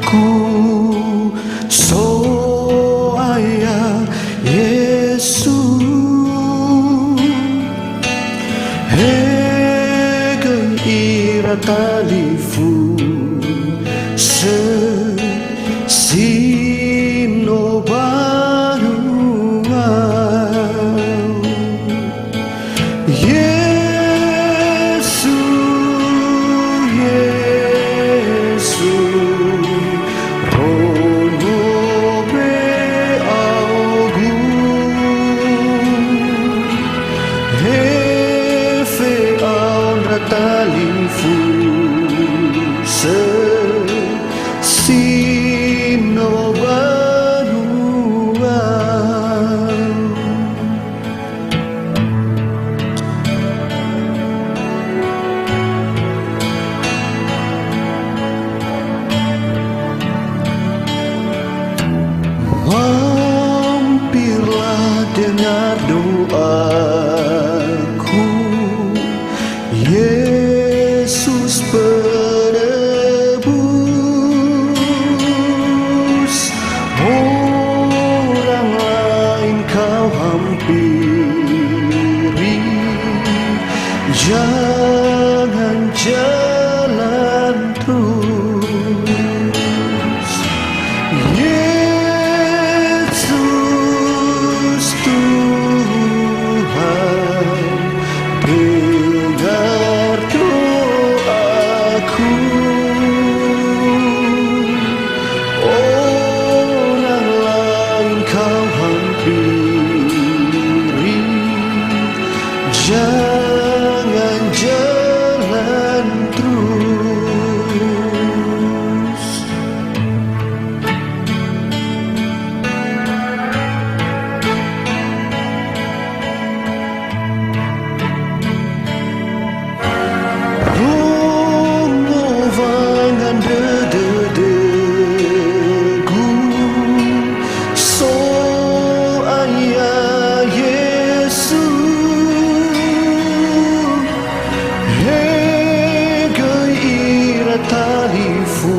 ku so aya Yesu hege ira talifu se sino baru Yesu Yesu rono be augu hefe aura talifu se sino baru mampirlah dengar doaku Yesus penebus orang lain kau hampiri jangan jalan terus Yesus Tuhan dengar doaku orang lain kau hampiri jangan jalan terus. Vangan dedegu so aya Yesu hege ira talifu